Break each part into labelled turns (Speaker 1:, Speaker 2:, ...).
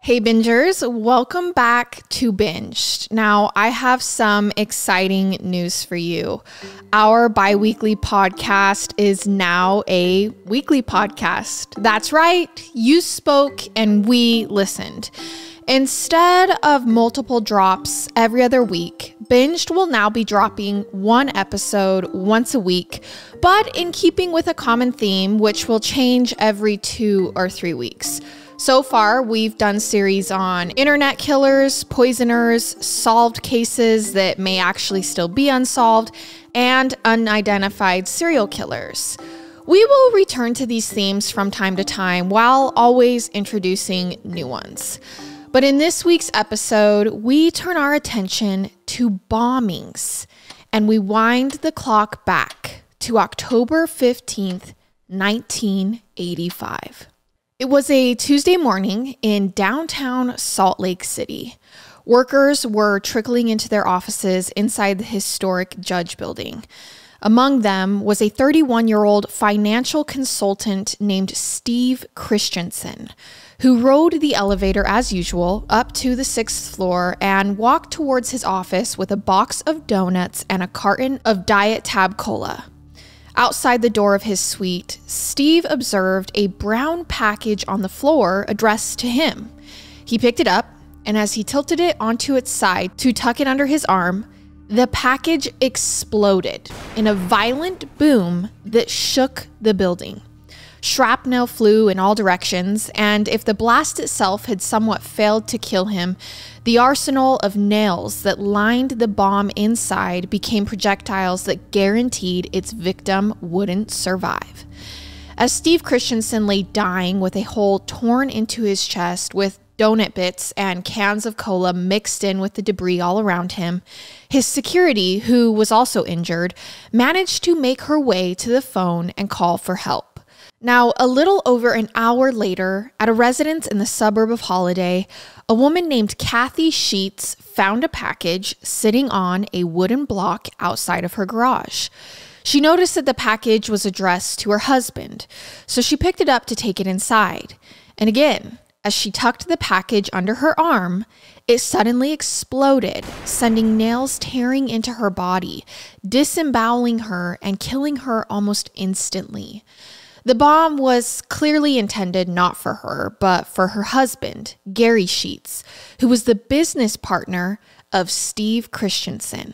Speaker 1: Hey bingers, welcome back to Binged. Now, I have some exciting news for you. Our bi-weekly podcast is now a weekly podcast. That's right, you spoke and we listened. Instead of multiple drops every other week, Binged will now be dropping one episode once a week, but in keeping with a common theme, which will change every 2 or 3 weeks. So far, we've done series on internet killers, poisoners, solved cases that may actually still be unsolved, and unidentified serial killers. We will return to these themes from time to time while always introducing new ones. But in this week's episode, we turn our attention to bombings, and we wind the clock back to October 15th, 1985. It was a Tuesday morning in downtown Salt Lake City. Workers were trickling into their offices inside the historic Judge Building. Among them was a 31-year-old financial consultant named Steve Christensen, who rode the elevator as usual up to the 6th floor and walked towards his office with a box of donuts and a carton of Diet Tab Cola. Outside the door of his suite, Steve observed a brown package on the floor addressed to him. He picked it up, and as he tilted it onto its side to tuck it under his arm, the package exploded in a violent boom that shook the building. Shrapnel flew in all directions, and if the blast itself had somewhat failed to kill him, the arsenal of nails that lined the bomb inside became projectiles that guaranteed its victim wouldn't survive. As Steve Christensen lay dying with a hole torn into his chest with donut bits and cans of cola mixed in with the debris all around him, his security, who was also injured, managed to make her way to the phone and call for help. Now, a little over an hour later, at a residence in the suburb of Holiday, a woman named Kathy Sheets found a package sitting on a wooden block outside of her garage. She noticed that the package was addressed to her husband, so she picked it up to take it inside. And again, as she tucked the package under her arm, it suddenly exploded, sending nails tearing into her body, disemboweling her and killing her almost instantly. The bomb was clearly intended not for her, but for her husband, Gary Sheets, who was the business partner of Steve Christensen.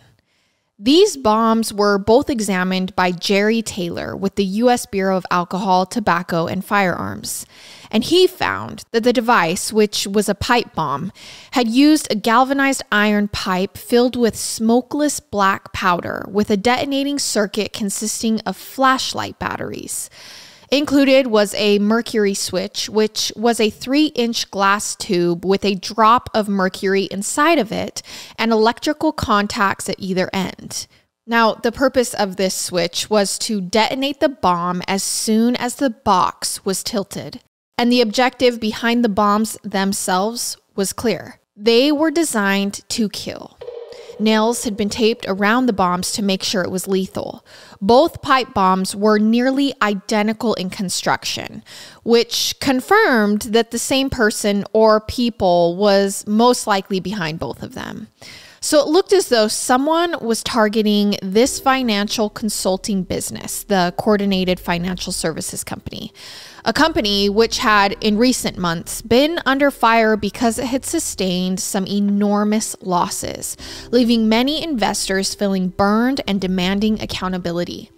Speaker 1: These bombs were both examined by Jerry Taylor with the U.S. Bureau of Alcohol, Tobacco, and Firearms. And he found that the device, which was a pipe bomb, had used a galvanized iron pipe filled with smokeless black powder with a detonating circuit consisting of flashlight batteries. Included was a mercury switch, which was a 3-inch glass tube with a drop of mercury inside of it and electrical contacts at either end. Now, the purpose of this switch was to detonate the bomb as soon as the box was tilted. And the objective behind the bombs themselves was clear. They were designed to kill. Nails had been taped around the bombs to make sure it was lethal. Both pipe bombs were nearly identical in construction, which confirmed that the same person or people was most likely behind both of them. So it looked as though someone was targeting this financial consulting business, the Coordinated Financial Services Company, a company which had in recent months been under fire because it had sustained some enormous losses, leaving many investors feeling burned and demanding accountability.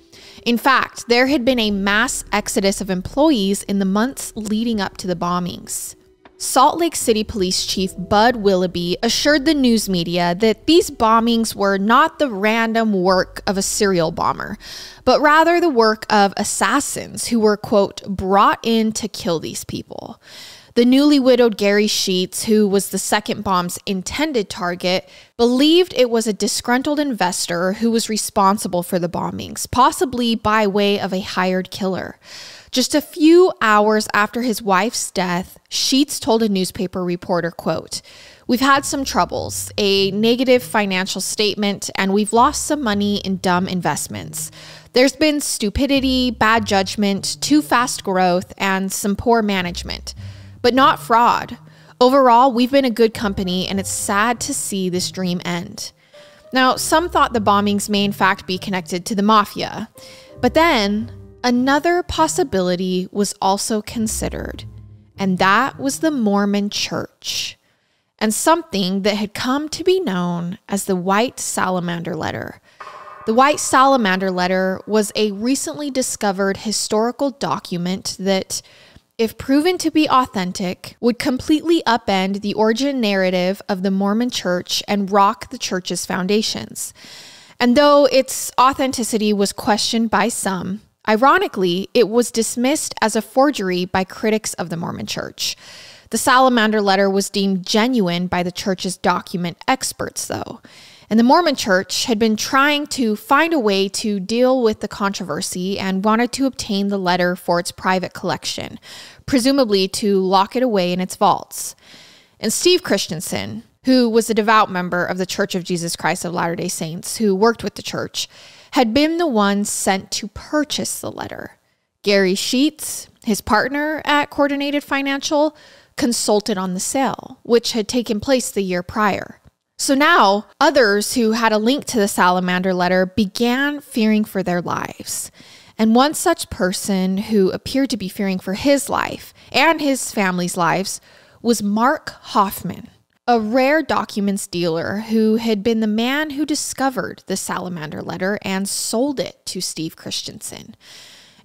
Speaker 1: In fact, there had been a mass exodus of employees in the months leading up to the bombings. Salt Lake City Police Chief Bud Willoughby assured the news media that these bombings were not the random work of a serial bomber, but rather the work of assassins who were, quote, brought in to kill these people. The newly widowed Gary Sheets, who was the second bomb's intended target, believed it was a disgruntled investor who was responsible for the bombings, possibly by way of a hired killer. Just a few hours after his wife's death, Sheets told a newspaper reporter, quote, "We've had some troubles, a negative financial statement, and we've lost some money in dumb investments. There's been stupidity, bad judgment, too fast growth, and some poor management. But not fraud. Overall, we've been a good company, and it's sad to see this dream end. Now, some thought the bombings may in fact be connected to the mafia, but then another possibility was also considered, and that was the Mormon Church, and something that had come to be known as the White Salamander Letter. The White Salamander Letter was a recently discovered historical document that, if proven to be authentic, would completely upend the origin narrative of the Mormon Church and rock the church's foundations. And though its authenticity was questioned by some, ironically, it was dismissed as a forgery by critics of the Mormon Church. The Salamander Letter was deemed genuine by the church's document experts, though. And the Mormon Church had been trying to find a way to deal with the controversy and wanted to obtain the letter for its private collection, presumably to lock it away in its vaults. And Steve Christensen, who was a devout member of the Church of Jesus Christ of Latter-day Saints who worked with the church, had been the one sent to purchase the letter. Gary Sheets, his partner at Coordinated Financial, consulted on the sale, which had taken place the year prior. So now, others who had a link to the Salamander Letter began fearing for their lives. And one such person who appeared to be fearing for his life and his family's lives was Mark Hofmann, a rare documents dealer who had been the man who discovered the Salamander Letter and sold it to Steve Christensen.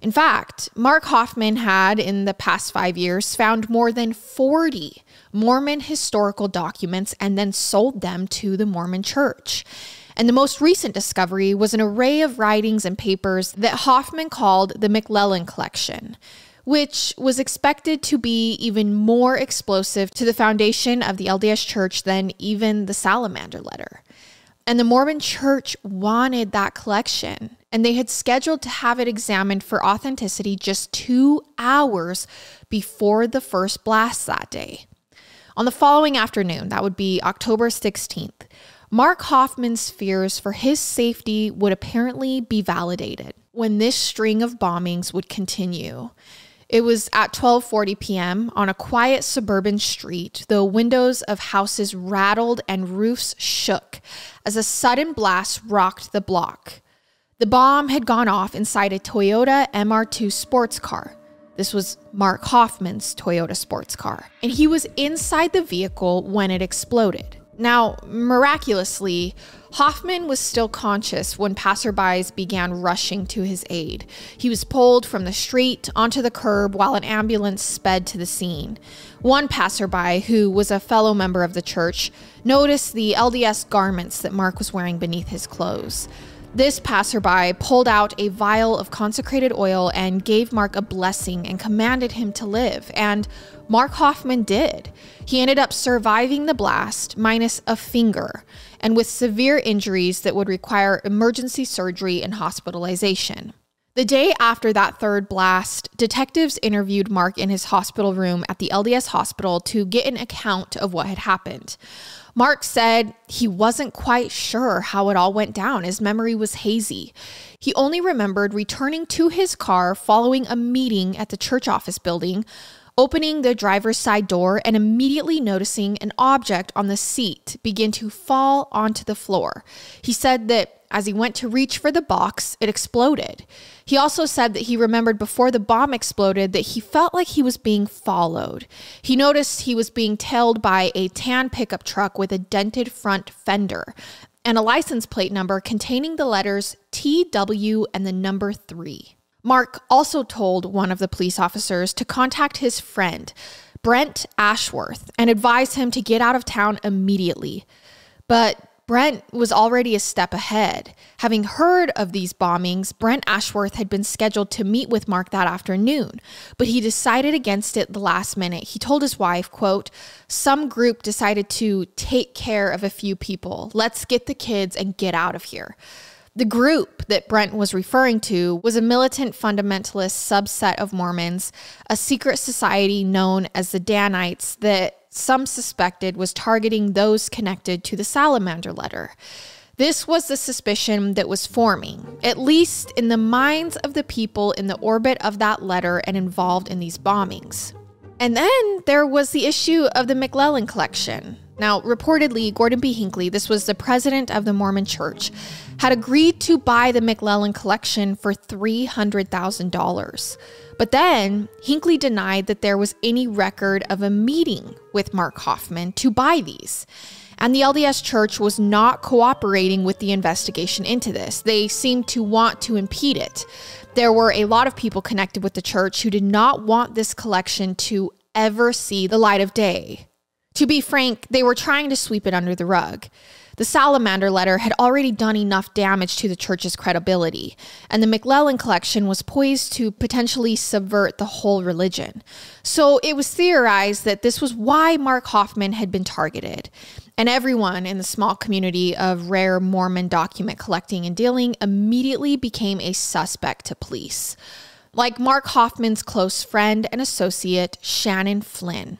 Speaker 1: In fact, Mark Hofmann had, in the past 5 years, found more than 40 Mormon historical documents and then sold them to the Mormon Church. And the most recent discovery was an array of writings and papers that Hofmann called the McClellan Collection, which was expected to be even more explosive to the foundation of the LDS Church than even the Salamander Letter. And the Mormon Church wanted that collection, and they had scheduled to have it examined for authenticity just 2 hours before the first blast that day. On the following afternoon, that would be October 16th, Mark Hofmann's fears for his safety would apparently be validated when this string of bombings would continue. It was at 12:40 p.m. on a quiet suburban street. The windows of houses rattled and roofs shook as a sudden blast rocked the block. The bomb had gone off inside a Toyota MR2 sports car. This was Mark Hofmann's Toyota sports car, and he was inside the vehicle when it exploded. Now, miraculously, Hofmann was still conscious when passerbys began rushing to his aid. He was pulled from the street onto the curb while an ambulance sped to the scene. One passerby, who was a fellow member of the church, noticed the LDS garments that Mark was wearing beneath his clothes. This passerby pulled out a vial of consecrated oil and gave Mark a blessing and commanded him to live, and Mark Hofmann did. He ended up surviving the blast, minus a finger, and with severe injuries that would require emergency surgery and hospitalization. The day after that third blast, detectives interviewed Mark in his hospital room at the LDS hospital to get an account of what had happened. Mark said he wasn't quite sure how it all went down. His memory was hazy. He only remembered returning to his car following a meeting at the church office building, opening the driver's side door and immediately noticing an object on the seat begin to fall onto the floor. He said that as he went to reach for the box, it exploded. He also said that he remembered before the bomb exploded that he felt like he was being followed. He noticed he was being tailed by a tan pickup truck with a dented front fender and a license plate number containing the letters TW and the number 3. Mark also told one of the police officers to contact his friend, Brent Ashworth, and advise him to get out of town immediately. But Brent was already a step ahead. Having heard of these bombings, Brent Ashworth had been scheduled to meet with Mark that afternoon, but he decided against it the last minute. He told his wife, quote, "Some group decided to take care of a few people. Let's get the kids and get out of here." The group that Brent was referring to was a militant fundamentalist subset of Mormons, a secret society known as the Danites that some suspected was targeting those connected to the Salamander Letter. This was the suspicion that was forming, at least in the minds of the people in the orbit of that letter and involved in these bombings. And then there was the issue of the McLellan collection. Now, reportedly, Gordon B. Hinckley, this was the president of the Mormon Church, had agreed to buy the McLellan collection for $300,000. But then Hinckley denied that there was any record of a meeting with Mark Hofmann to buy these. And the LDS Church was not cooperating with the investigation into this. They seemed to want to impede it. There were a lot of people connected with the church who did not want this collection to ever see the light of day. To be frank, they were trying to sweep it under the rug. The Salamander letter had already done enough damage to the church's credibility, and the McLellan collection was poised to potentially subvert the whole religion. So it was theorized that this was why Mark Hofmann had been targeted, and everyone in the small community of rare Mormon document collecting and dealing immediately became a suspect to police. Like Mark Hofmann's close friend and associate, Shannon Flynn.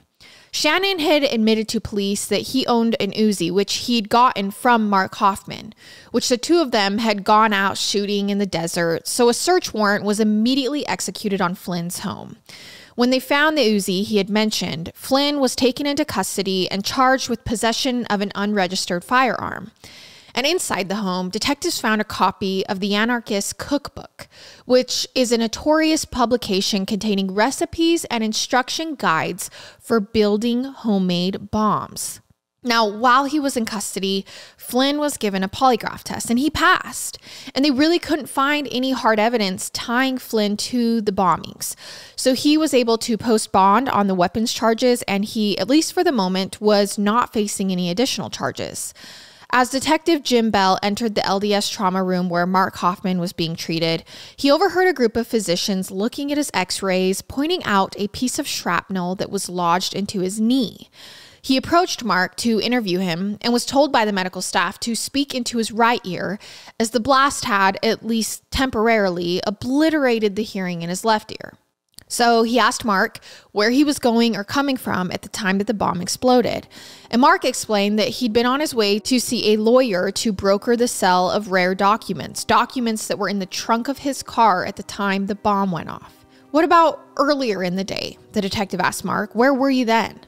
Speaker 1: Shannon had admitted to police that he owned an Uzi, which he'd gotten from Mark Hofmann, which the two of them had gone out shooting in the desert, so a search warrant was immediately executed on Flynn's home. When they found the Uzi he had mentioned, Flynn was taken into custody and charged with possession of an unregistered firearm. And inside the home, detectives found a copy of the Anarchist Cookbook, which is a notorious publication containing recipes and instruction guides for building homemade bombs. Now, while he was in custody, Flynn was given a polygraph test and he passed. And they really couldn't find any hard evidence tying Flynn to the bombings. So he was able to post bond on the weapons charges, and he, at least for the moment, was not facing any additional charges. As Detective Jim Bell entered the LDS trauma room where Mark Hofmann was being treated, he overheard a group of physicians looking at his x-rays, pointing out a piece of shrapnel that was lodged into his knee. He approached Mark to interview him and was told by the medical staff to speak into his right ear, as the blast had, at least temporarily, obliterated the hearing in his left ear. So he asked Mark where he was going or coming from at the time that the bomb exploded. And Mark explained that he'd been on his way to see a lawyer to broker the sale of rare documents that were in the trunk of his car at the time the bomb went off. What about earlier in the day? The detective asked Mark. Where were you then?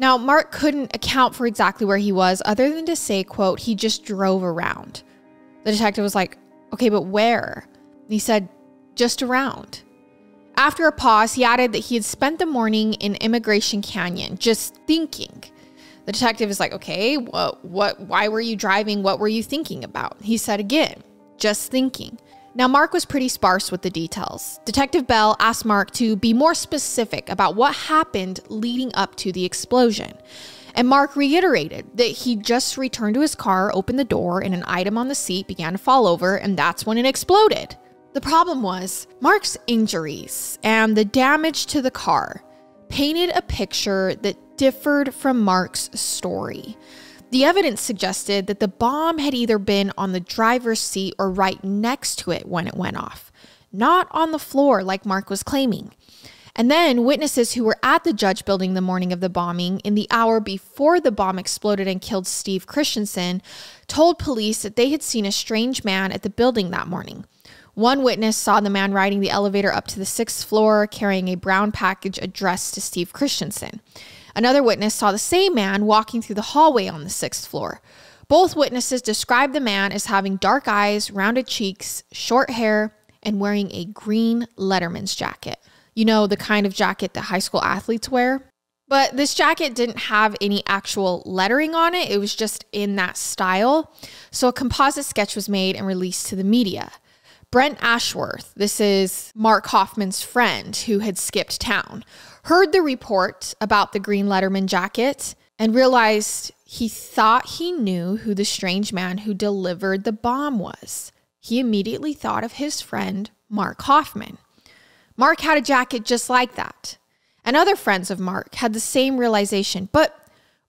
Speaker 1: Now, Mark couldn't account for exactly where he was other than to say, quote, he just drove around. The detective was like, okay, but where? And he said, just around. After a pause, he added that he had spent the morning in Immigration Canyon, just thinking. The detective is like, okay, why were you driving? What were you thinking about? He said again, just thinking. Now, Mark was pretty sparse with the details. Detective Bell asked Mark to be more specific about what happened leading up to the explosion. And Mark reiterated that he just returned to his car, opened the door, and an item on the seat began to fall over, and that's when it exploded. The problem was Mark's injuries and the damage to the car painted a picture that differed from Mark's story. The evidence suggested that the bomb had either been on the driver's seat or right next to it when it went off, not on the floor like Mark was claiming. And then witnesses who were at the Judge Building the morning of the bombing, in the hour before the bomb exploded and killed Steve Christensen, told police that they had seen a strange man at the building that morning. One witness saw the man riding the elevator up to the 6th floor carrying a brown package addressed to Steve Christensen. Another witness saw the same man walking through the hallway on the 6th floor. Both witnesses described the man as having dark eyes, rounded cheeks, short hair, and wearing a green Letterman's jacket. You know, the kind of jacket that high school athletes wear. But this jacket didn't have any actual lettering on it. It was just in that style. So a composite sketch was made and released to the media. Brent Ashworth, this is Mark Hofmann's friend who had skipped town, heard the report about the green Letterman jacket and realized he thought he knew who the strange man who delivered the bomb was. He immediately thought of his friend, Mark Hofmann. Mark had a jacket just like that. And other friends of Mark had the same realization, but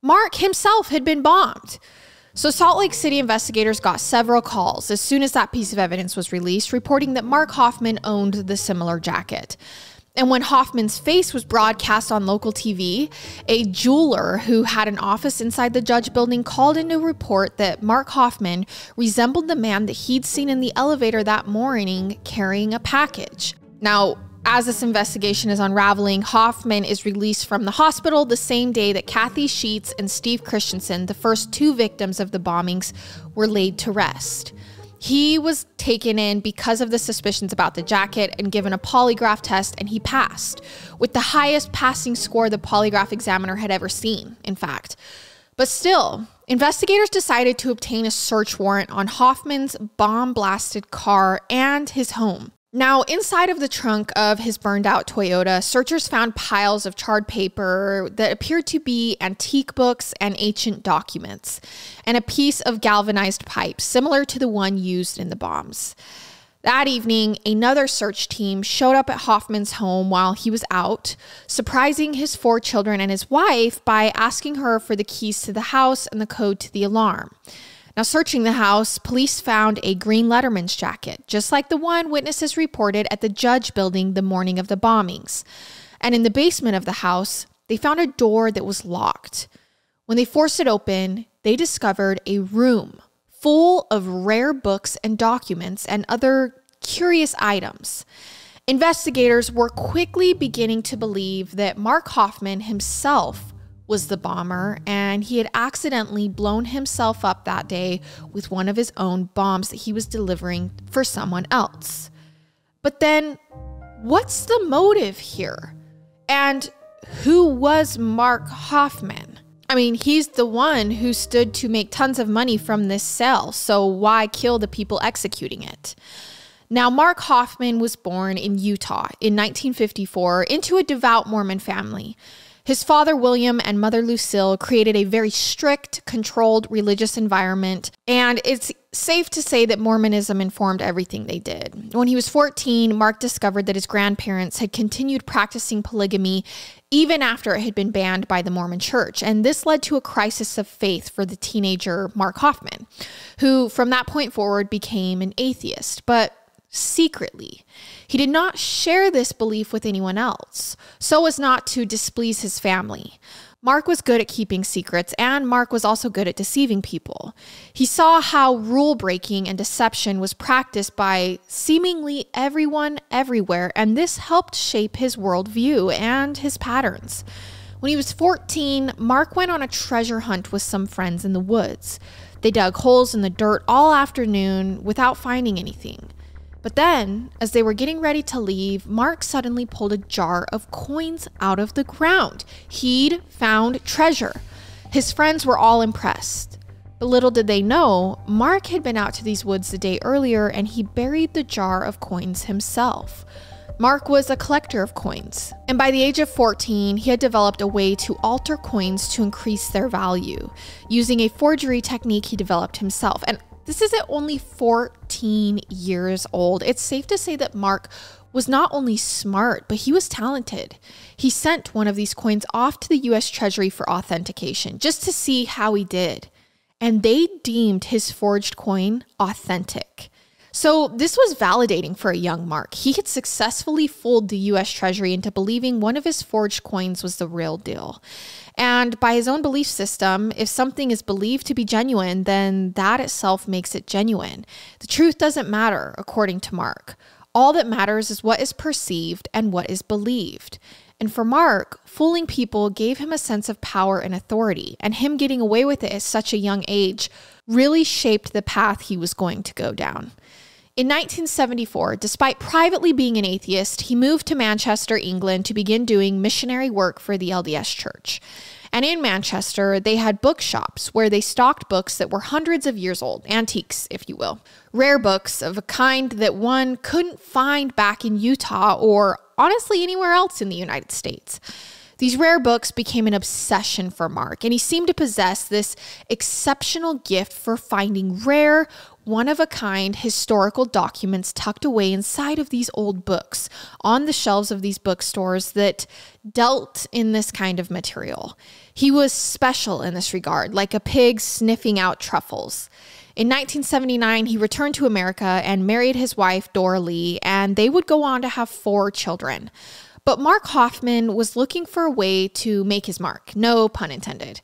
Speaker 1: Mark himself had been bombed. So Salt Lake City investigators got several calls as soon as that piece of evidence was released, reporting that Mark Hofmann owned the similar jacket. And when Hofmann's face was broadcast on local TV, a jeweler who had an office inside the Judge Building called in to report that Mark Hofmann resembled the man that he'd seen in the elevator that morning carrying a package. Now, as this investigation is unraveling, Hofmann is released from the hospital the same day that Kathy Sheets and Steve Christensen, the first two victims of the bombings, were laid to rest. He was taken in because of the suspicions about the jacket and given a polygraph test, and he passed, with the highest passing score the polygraph examiner had ever seen, in fact. But still, investigators decided to obtain a search warrant on Hofmann's bomb-blasted car and his home. Now, inside of the trunk of his burned-out Toyota, searchers found piles of charred paper that appeared to be antique books and ancient documents, and a piece of galvanized pipe similar to the one used in the bombs. That evening, another search team showed up at Hofmann's home while he was out, surprising his 4 children and his wife by asking her for the keys to the house and the code to the alarm. Now, searching the house, police found a green Letterman's jacket, just like the one witnesses reported at the Judge building the morning of the bombings. And in the basement of the house, they found a door that was locked. When they forced it open, they discovered a room full of rare books and documents and other curious items. Investigators were quickly beginning to believe that Mark Hofmann himself was the bomber, and he had accidentally blown himself up that day with one of his own bombs that he was delivering for someone else. But then, what's the motive here? And who was Mark Hofmann? I mean, he's the one who stood to make tons of money from this sale, so why kill the people executing it? Now, Mark Hofmann was born in Utah in 1954 into a devout Mormon family. His father, William, and mother, Lucille, created a very strict, controlled religious environment, and it's safe to say that Mormonism informed everything they did. When he was 14, Mark discovered that his grandparents had continued practicing polygamy even after it had been banned by the Mormon Church, and this led to a crisis of faith for the teenager Mark Hofmann, who from that point forward became an atheist, but secretly. He did not share this belief with anyone else, so as not to displease his family. Mark was good at keeping secrets, and Mark was also good at deceiving people. He saw how rule breaking and deception was practiced by seemingly everyone everywhere, and this helped shape his worldview and his patterns. When he was 14, Mark went on a treasure hunt with some friends in the woods. They dug holes in the dirt all afternoon without finding anything. But then, as they were getting ready to leave, Mark suddenly pulled a jar of coins out of the ground. He'd found treasure. His friends were all impressed. But little did they know, Mark had been out to these woods the day earlier and he buried the jar of coins himself. Mark was a collector of coins, and by the age of 14, he had developed a way to alter coins to increase their value, using a forgery technique he developed himself. And this is at only 14 years old. It's safe to say that Mark was not only smart, but he was talented. He sent one of these coins off to the US Treasury for authentication, just to see how he did. And they deemed his forged coin authentic. So this was validating for a young Mark. He had successfully fooled the US Treasury into believing one of his forged coins was the real deal. And by his own belief system, if something is believed to be genuine, then that itself makes it genuine. The truth doesn't matter, according to Mark. All that matters is what is perceived and what is believed. And for Mark, fooling people gave him a sense of power and authority, and him getting away with it at such a young age really shaped the path he was going to go down. In 1974, despite privately being an atheist, he moved to Manchester, England to begin doing missionary work for the LDS Church. And in Manchester, they had bookshops where they stocked books that were hundreds of years old, antiques, if you will. Rare books of a kind that one couldn't find back in Utah or honestly anywhere else in the United States. These rare books became an obsession for Mark, and he seemed to possess this exceptional gift for finding rare, one-of-a-kind historical documents tucked away inside of these old books on the shelves of these bookstores that dealt in this kind of material. He was special in this regard, like a pig sniffing out truffles. In 1979, he returned to America and married his wife, Dora Lee, and they would go on to have 4 children. But Mark Hofmann was looking for a way to make his mark, no pun intended.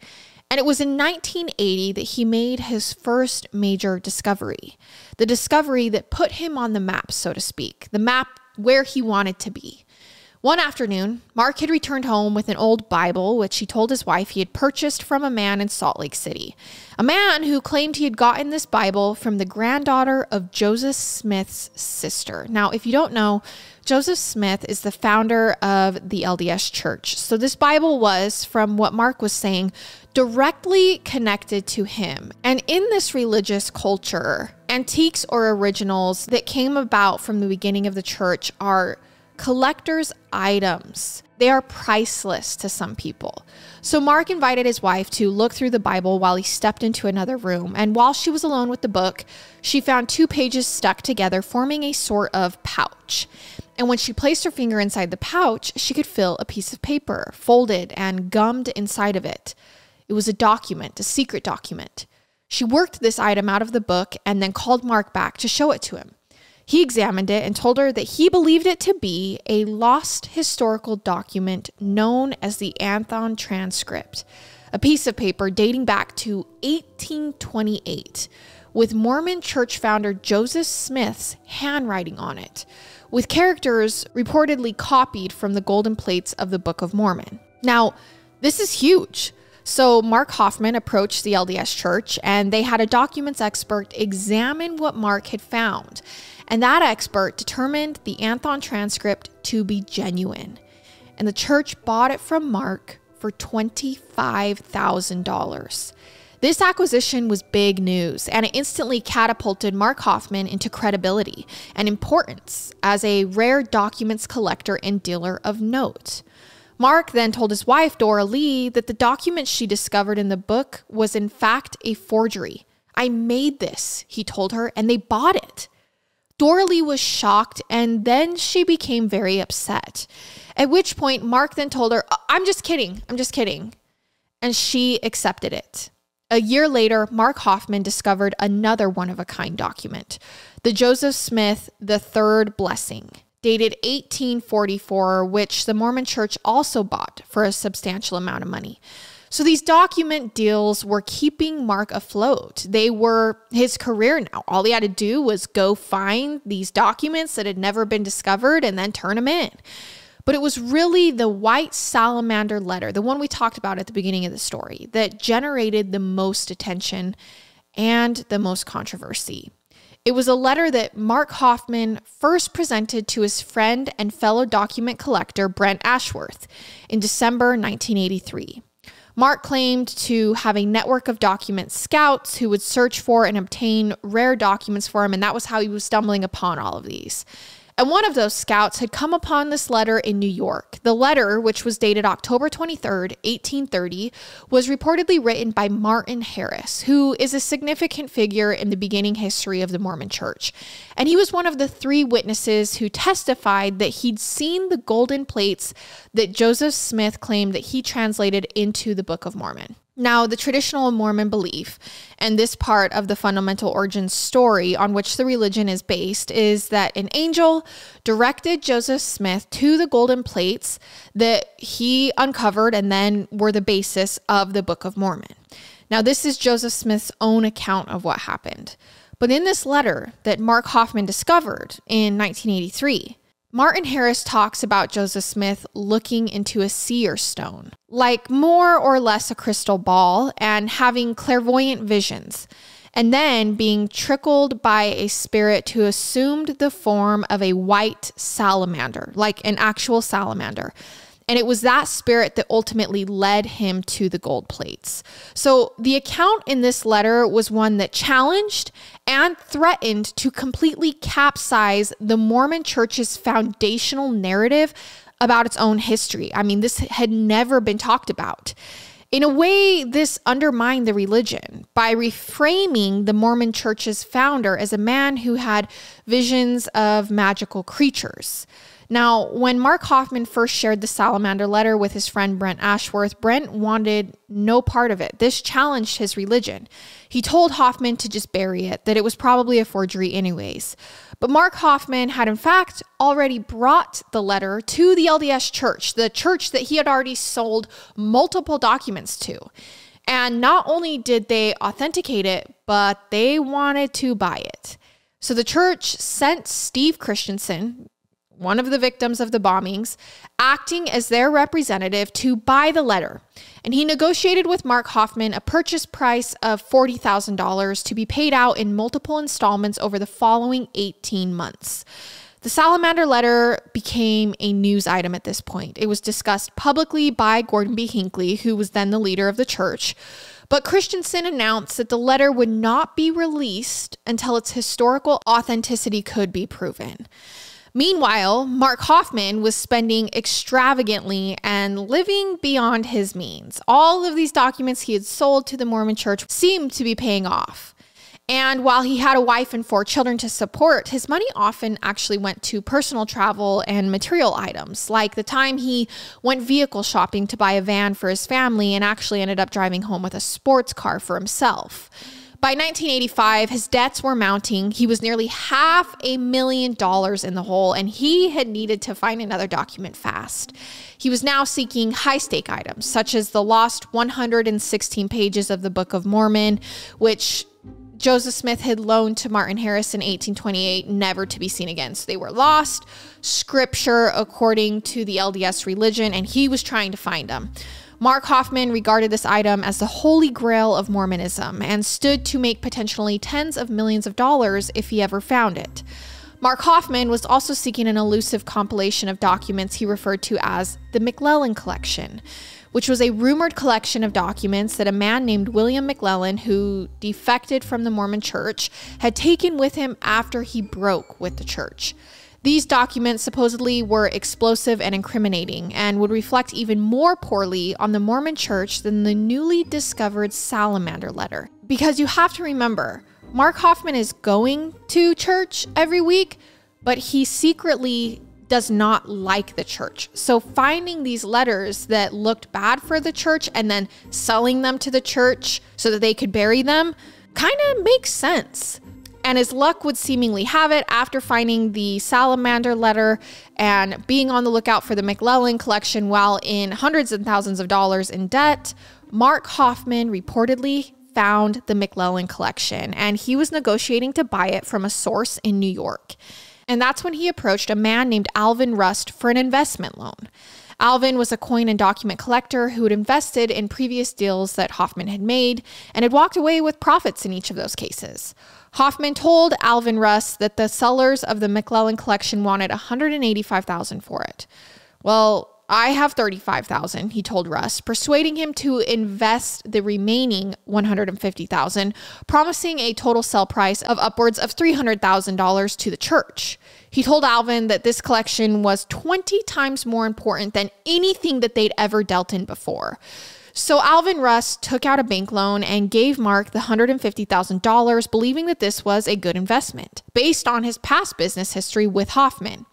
Speaker 1: And it was in 1980 that he made his first major discovery, the discovery that put him on the map, so to speak, the map where he wanted to be. One afternoon, Mark had returned home with an old Bible, which he told his wife he had purchased from a man in Salt Lake City. A man who claimed he had gotten this Bible from the granddaughter of Joseph Smith's sister. Now, if you don't know, Joseph Smith is the founder of the LDS Church. So this Bible was, from what Mark was saying, directly connected to him. And in this religious culture, antiques or originals that came about from the beginning of the church are collector's items. They are priceless to some people. So Mark invited his wife to look through the Bible while he stepped into another room. And while she was alone with the book, she found 2 pages stuck together, forming a sort of pouch. And when she placed her finger inside the pouch, she could feel a piece of paper folded and gummed inside of it. It was a document, a secret document. She worked this item out of the book and then called Mark back to show it to him. He examined it and told her that he believed it to be a lost historical document known as the Anthon Transcript, a piece of paper dating back to 1828, with Mormon church founder Joseph Smith's handwriting on it, with characters reportedly copied from the golden plates of the Book of Mormon. Now, this is huge. So Mark Hofmann approached the LDS Church, and they had a documents expert examine what Mark had found. And that expert determined the Anthon transcript to be genuine. And the church bought it from Mark for $25,000. This acquisition was big news, and it instantly catapulted Mark Hofmann into credibility and importance as a rare documents collector and dealer of note. Mark then told his wife, Dora Lee, that the document she discovered in the book was in fact a forgery. "I made this," he told her, "and they bought it." Dora Lee was shocked, and then she became very upset. At which point, Mark then told her, I'm just kidding. And she accepted it. A year later, Mark Hofmann discovered another one-of-a-kind document, the Joseph Smith the Third Blessing, dated 1844, which the Mormon Church also bought for a substantial amount of money. So these document deals were keeping Mark afloat. They were his career now. All he had to do was go find these documents that had never been discovered and then turn them in. But it was really the white salamander letter, the one we talked about at the beginning of the story, that generated the most attention and the most controversy. It was a letter that Mark Hofmann first presented to his friend and fellow document collector, Brent Ashworth, in December 1983. Mark claimed to have a network of document scouts who would search for and obtain rare documents for him, and that was how he was stumbling upon all of these. And one of those scouts had come upon this letter in New York. The letter, which was dated October 23rd, 1830, was reportedly written by Martin Harris, who is a significant figure in the beginning history of the Mormon Church. And he was one of the 3 witnesses who testified that he'd seen the golden plates that Joseph Smith claimed that he translated into the Book of Mormon. Now, the traditional Mormon belief, and this part of the fundamental origin story on which the religion is based, is that an angel directed Joseph Smith to the golden plates that he uncovered and then were the basis of the Book of Mormon. Now, this is Joseph Smith's own account of what happened. But in this letter that Mark Hofmann discovered in 1983, Martin Harris talks about Joseph Smith looking into a seer stone, like more or less a crystal ball, and having clairvoyant visions, and then being trickled by a spirit who assumed the form of a white salamander, like an actual salamander. And it was that spirit that ultimately led him to the gold plates. So the account in this letter was one that challenged and threatened to completely capsize the Mormon Church's foundational narrative about its own history. I mean, this had never been talked about. In a way, this undermined the religion by reframing the Mormon Church's founder as a man who had visions of magical creatures. Now, when Mark Hofmann first shared the salamander letter with his friend Brent Ashworth, Brent wanted no part of it. This challenged his religion. He told Hofmann to just bury it, that it was probably a forgery anyways. But Mark Hofmann had in fact already brought the letter to the LDS Church, the church that he had already sold multiple documents to. And not only did they authenticate it, but they wanted to buy it. So the church sent Steve Christensen, one of the victims of the bombings, acting as their representative to buy the letter. And he negotiated with Mark Hofmann a purchase price of $40,000 to be paid out in multiple installments over the following 18 months. The Salamander letter became a news item at this point. It was discussed publicly by Gordon B. Hinckley, who was then the leader of the church. But Christensen announced that the letter would not be released until its historical authenticity could be proven. Meanwhile, Mark Hofmann was spending extravagantly and living beyond his means. All of these documents he had sold to the Mormon church seemed to be paying off. And while he had a wife and 4 children to support, his money often actually went to personal travel and material items, like the time he went vehicle shopping to buy a van for his family and actually ended up driving home with a sports car for himself. By 1985, his debts were mounting. He was nearly $500,000 in the hole, and he had needed to find another document fast. He was now seeking high-stake items, such as the lost 116 pages of the Book of Mormon, which Joseph Smith had loaned to Martin Harris in 1828, never to be seen again. So they were lost, scripture according to the LDS religion, and he was trying to find them. Mark Hofmann regarded this item as the holy grail of Mormonism and stood to make potentially tens of millions of dollars if he ever found it. Mark Hofmann was also seeking an elusive compilation of documents he referred to as the McLellan Collection, which was a rumored collection of documents that a man named William McLellan, who defected from the Mormon church, had taken with him after he broke with the church. These documents supposedly were explosive and incriminating and would reflect even more poorly on the Mormon church than the newly discovered Salamander letter. Because you have to remember, Mark Hofmann is going to church every week, but he secretly does not like the church. So finding these letters that looked bad for the church and then selling them to the church so that they could bury them kind of makes sense. And as luck would seemingly have it, after finding the Salamander letter and being on the lookout for the McLellan collection while in hundreds and thousands of dollars in debt, Mark Hofmann reportedly found the McLellan collection, and he was negotiating to buy it from a source in New York. And that's when he approached a man named Alvin Rust for an investment loan. Alvin was a coin and document collector who had invested in previous deals that Hofmann had made and had walked away with profits in each of those cases. Hofmann told Alvin Rust that the sellers of the McLellan collection wanted $185,000 for it. Well, I have $35,000, he told Rust, persuading him to invest the remaining $150,000, promising a total sell price of upwards of $300,000 to the church. He told Alvin that this collection was 20 times more important than anything that they'd ever dealt in before. So Alvin Rust took out a bank loan and gave Mark the $150,000, believing that this was a good investment, based on his past business history with Hofmann.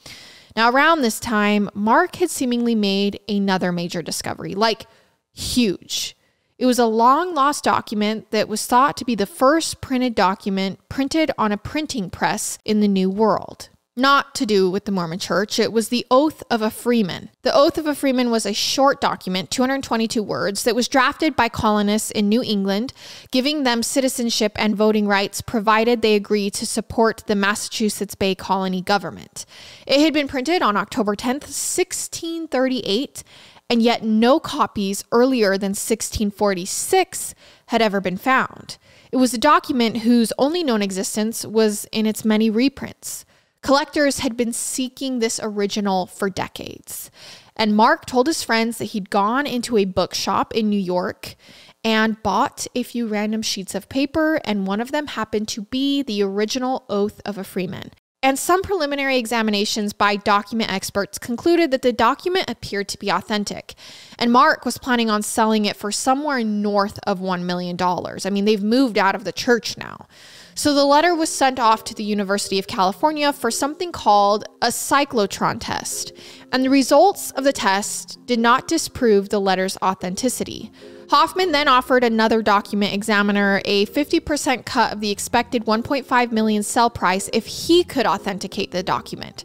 Speaker 1: Now, around this time, Mark had seemingly made another major discovery, like huge. It was a long-lost document that was thought to be the first printed document printed on a printing press in the New World. Not to do with the Mormon church, it was the Oath of a Freeman. The Oath of a Freeman was a short document, 222 words, that was drafted by colonists in New England, giving them citizenship and voting rights provided they agreed to support the Massachusetts Bay Colony government. It had been printed on October 10th, 1638, and yet no copies earlier than 1646 had ever been found. It was a document whose only known existence was in its many reprints. Collectors had been seeking this original for decades. And Mark told his friends that he'd gone into a bookshop in New York and bought a few random sheets of paper, and one of them happened to be the original Oath of a Freeman. And some preliminary examinations by document experts concluded that the document appeared to be authentic. And Mark was planning on selling it for somewhere north of $1 million. I mean, they've moved out of the church now. So the letter was sent off to the University of California for something called a cyclotron test. And the results of the test did not disprove the letter's authenticity. Hofmann then offered another document examiner a 50% cut of the expected $1.5 million sell price if he could authenticate the document,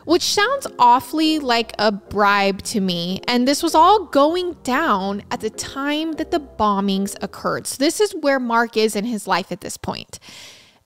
Speaker 1: which sounds awfully like a bribe to me. And this was all going down at the time that the bombings occurred. So this is where Mark is in his life at this point.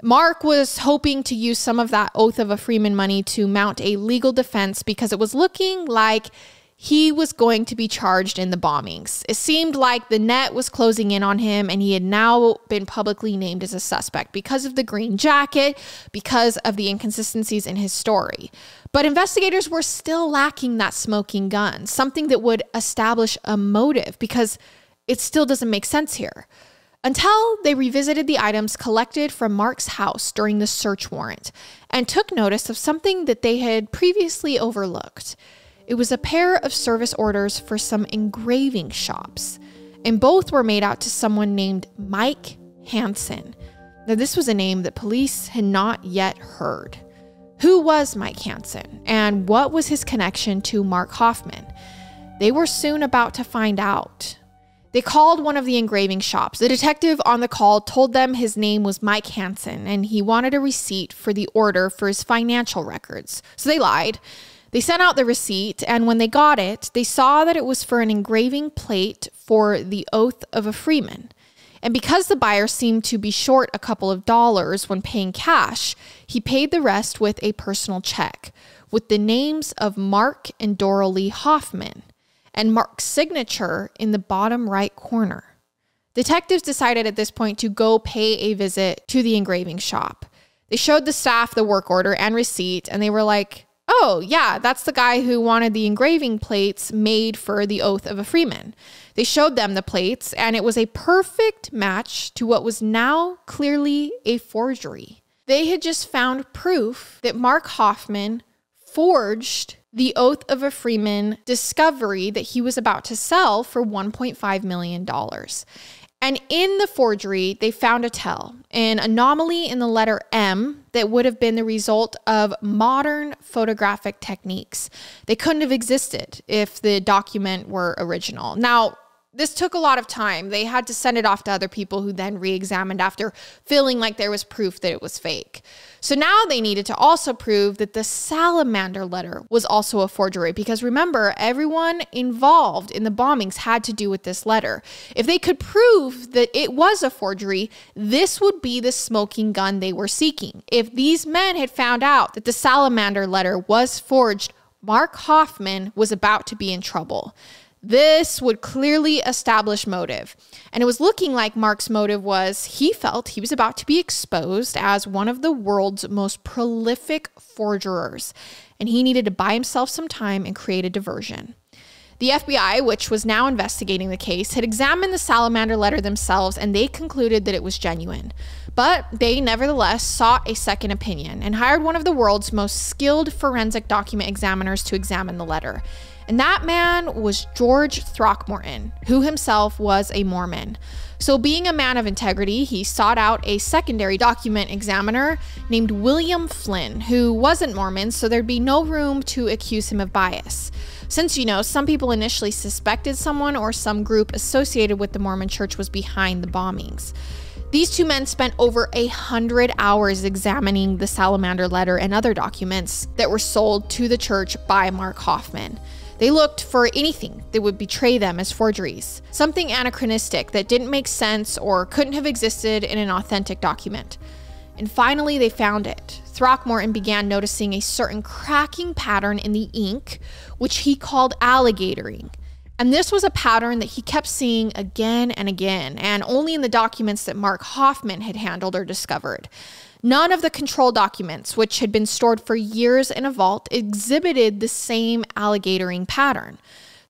Speaker 1: Mark was hoping to use some of that oath of a freeman money to mount a legal defense because it was looking like he was going to be charged in the bombings. It seemed like the net was closing in on him, and he had now been publicly named as a suspect because of the green jacket, because of the inconsistencies in his story. But investigators were still lacking that smoking gun, something that would establish a motive, because it still doesn't make sense here. Until they revisited the items collected from Mark's house during the search warrant and took notice of something that they had previously overlooked. It was a pair of service orders for some engraving shops, and both were made out to someone named Mike Hansen. Now, this was a name that police had not yet heard. Who was Mike Hansen, and what was his connection to Mark Hofmann? They were soon about to find out. They called one of the engraving shops. The detective on the call told them his name was Mike Hansen, and he wanted a receipt for the order for his financial records. So they lied. They sent out the receipt, and when they got it, they saw that it was for an engraving plate for the oath of a freeman. And because the buyer seemed to be short a couple of dollars when paying cash, he paid the rest with a personal check with the names of Mark and Dorothy Hofmann and Mark's signature in the bottom right corner. Detectives decided at this point to go pay a visit to the engraving shop. They showed the staff the work order and receipt, and they were like, "Oh, yeah, that's the guy who wanted the engraving plates made for the oath of a freeman." They showed them the plates, and it was a perfect match to what was now clearly a forgery. They had just found proof that Mark Hofmann forged the oath of a freeman discovery that he was about to sell for $1.5 million. And in the forgery, they found a tell, an anomaly in the letter M that would have been the result of modern photographic techniques. They couldn't have existed if the document were original. Now, this took a lot of time. They had to send it off to other people who then re-examined after feeling like there was proof that it was fake. So now they needed to also prove that the Salamander letter was also a forgery, because remember, everyone involved in the bombings had to do with this letter. If they could prove that it was a forgery, this would be the smoking gun they were seeking. If these men had found out that the Salamander letter was forged, Mark Hofmann was about to be in trouble. This would clearly establish motive. And it was looking like Mark's motive was he felt he was about to be exposed as one of the world's most prolific forgerers, and he needed to buy himself some time and create a diversion. The FBI, which was now investigating the case, had examined the Salamander letter themselves, and they concluded that it was genuine. But they nevertheless sought a second opinion and hired one of the world's most skilled forensic document examiners to examine the letter. And that man was George Throckmorton, who himself was a Mormon. So being a man of integrity, he sought out a secondary document examiner named William Flynn, who wasn't Mormon, so there'd be no room to accuse him of bias. Since, some people initially suspected someone or some group associated with the Mormon church was behind the bombings. These two men spent over 100 hours examining the Salamander letter and other documents that were sold to the church by Mark Hofmann. They looked for anything that would betray them as forgeries, something anachronistic that didn't make sense or couldn't have existed in an authentic document. And finally, they found it. Throckmorton began noticing a certain cracking pattern in the ink, which he called alligatoring. And this was a pattern that he kept seeing again and again, and only in the documents that Mark Hofmann had handled or discovered. None of the control documents, which had been stored for years in a vault, exhibited the same alligatoring pattern.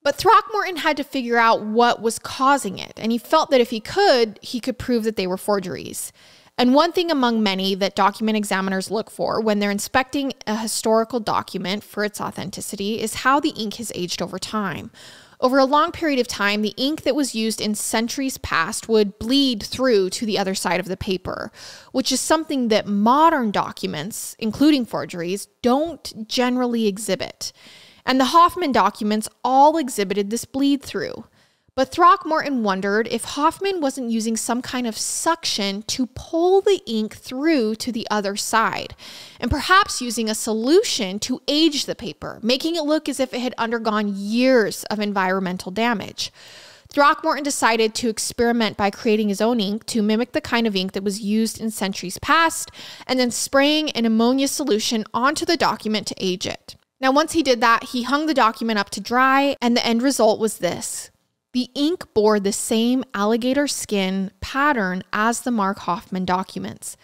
Speaker 1: But Throckmorton had to figure out what was causing it, and he felt that if he could prove that they were forgeries. And one thing among many that document examiners look for when they're inspecting a historical document for its authenticity is how the ink has aged over time. Over a long period of time, the ink that was used in centuries past would bleed through to the other side of the paper, which is something that modern documents, including forgeries, don't generally exhibit. And the Hofmann documents all exhibited this bleed through. But Throckmorton wondered if Hofmann wasn't using some kind of suction to pull the ink through to the other side, and perhaps using a solution to age the paper, making it look as if it had undergone years of environmental damage. Throckmorton decided to experiment by creating his own ink to mimic the kind of ink that was used in centuries past, and then spraying an ammonia solution onto the document to age it. Now, once he did that, he hung the document up to dry, and the end result was this. The ink bore the same alligator skin pattern as the Mark Hofmann documents.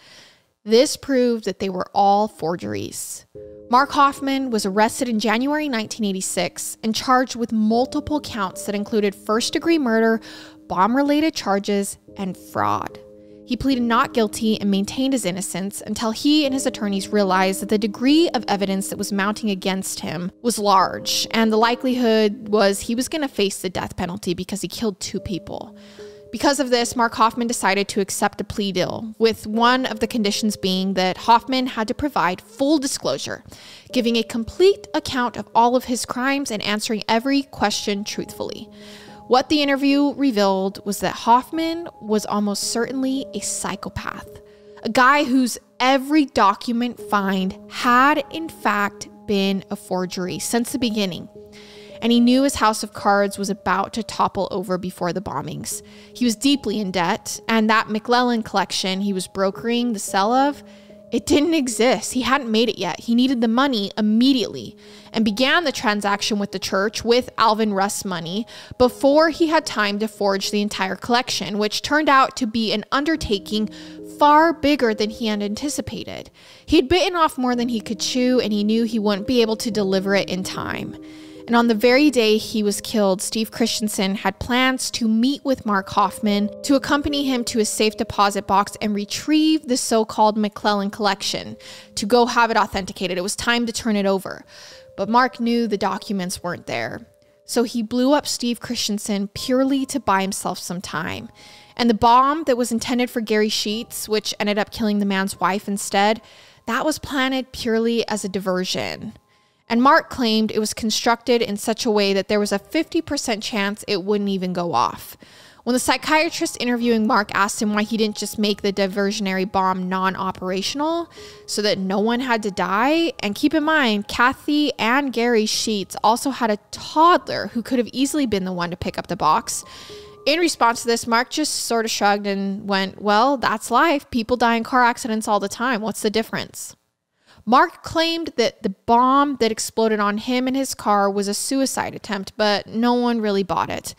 Speaker 1: This proved that they were all forgeries. Mark Hofmann was arrested in January 1986 and charged with multiple counts that included first-degree murder, bomb-related charges, and fraud. He pleaded not guilty and maintained his innocence until he and his attorneys realized that the degree of evidence that was mounting against him was large, and the likelihood was he was going to face the death penalty because he killed 2 people. Because of this, Mark Hofmann decided to accept a plea deal, with one of the conditions being that Hofmann had to provide full disclosure, giving a complete account of all of his crimes and answering every question truthfully. What the interview revealed was that Hofmann was almost certainly a psychopath, a guy whose every document find had in fact been a forgery since the beginning. And he knew his house of cards was about to topple over before the bombings. He was deeply in debt, and that McClellan collection he was brokering the sale of, it didn't exist. He hadn't made it yet. He needed the money immediately and began the transaction with the church with Alvin Rust's money before he had time to forge the entire collection, which turned out to be an undertaking far bigger than he had anticipated. He had bitten off more than he could chew, and he knew he wouldn't be able to deliver it in time. And on the very day he was killed, Steve Christensen had plans to meet with Mark Hofmann to accompany him to his safe deposit box and retrieve the so-called McClellan collection to go have it authenticated. It was time to turn it over. But Mark knew the documents weren't there. So he blew up Steve Christensen purely to buy himself some time. And the bomb that was intended for Gary Sheets, which ended up killing the man's wife instead, that was planted purely as a diversion. And Mark claimed it was constructed in such a way that there was a 50% chance it wouldn't even go off. When the psychiatrist interviewing Mark asked him why he didn't just make the diversionary bomb non-operational so that no one had to die, and keep in mind, Kathy and Gary Sheets also had a toddler who could have easily been the one to pick up the box. In response to this, Mark just sort of shrugged and went, well, that's life. People die in car accidents all the time. What's the difference? Mark claimed that the bomb that exploded on him and his car was a suicide attempt, but no one really bought it.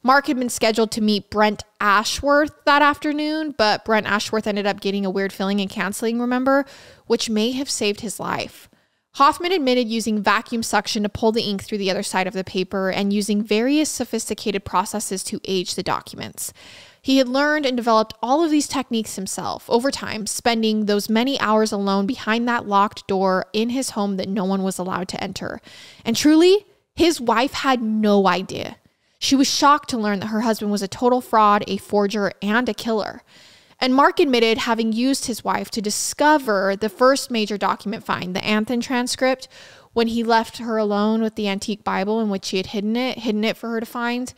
Speaker 1: Mark had been scheduled to meet Brent Ashworth that afternoon, but Brent Ashworth ended up getting a weird feeling and canceling, remember, which may have saved his life. Hofmann admitted using vacuum suction to pull the ink through the other side of the paper and using various sophisticated processes to age the documents. He had learned and developed all of these techniques himself over time, spending those many hours alone behind that locked door in his home that no one was allowed to enter. And truly, his wife had no idea. She was shocked to learn that her husband was a total fraud, a forger, and a killer. And Mark admitted having used his wife to discover the first major document find, the Anthon transcript, when he left her alone with the antique Bible in which he had hidden it for her to find.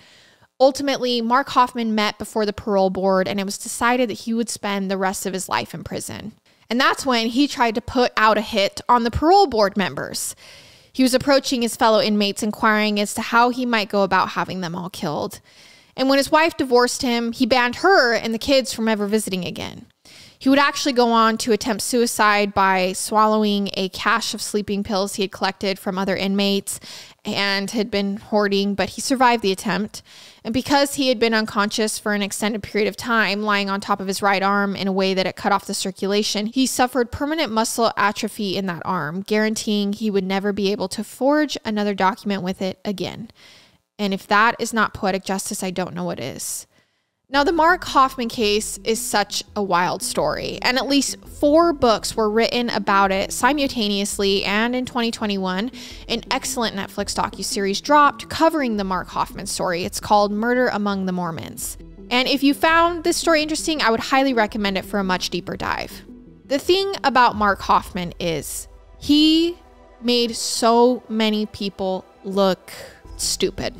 Speaker 1: Ultimately, Mark Hofmann met before the parole board, and it was decided that he would spend the rest of his life in prison. And that's when he tried to put out a hit on the parole board members. He was approaching his fellow inmates, inquiring as to how he might go about having them all killed. And when his wife divorced him, he banned her and the kids from ever visiting again. He would actually go on to attempt suicide by swallowing a cache of sleeping pills he had collected from other inmates and had been hoarding, but he survived the attempt. And because he had been unconscious for an extended period of time, lying on top of his right arm in a way that it cut off the circulation, he suffered permanent muscle atrophy in that arm, guaranteeing he would never be able to forge another document with it again. And if that is not poetic justice, I don't know what is. Now, the Mark Hofmann case is such a wild story, and at least 4 books were written about it simultaneously, and in 2021, an excellent Netflix docuseries dropped covering the Mark Hofmann story. It's called Murder Among the Mormons. And if you found this story interesting, I would highly recommend it for a much deeper dive. The thing about Mark Hofmann is he made so many people look stupid.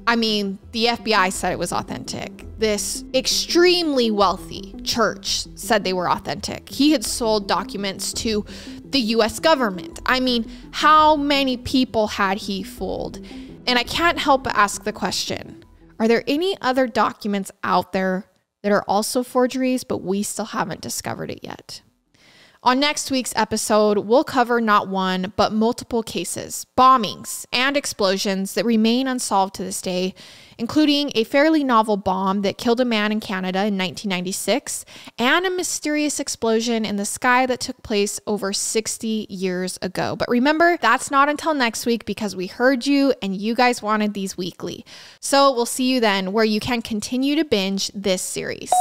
Speaker 1: I mean, the FBI said it was authentic. This extremely wealthy church said they were authentic. He had sold documents to the US government. I mean, how many people had he fooled? And I can't help but ask the question, Are there any other documents out there that are also forgeries, but we still haven't discovered it yet? On next week's episode, we'll cover not one, but multiple cases, bombings, and explosions that remain unsolved to this day, including a fairly novel bomb that killed a man in Canada in 1996, and a mysterious explosion in the sky that took place over 60 years ago. But remember, that's not until next week because we heard you and you guys wanted these weekly. So we'll see you then, where you can continue to binge this series.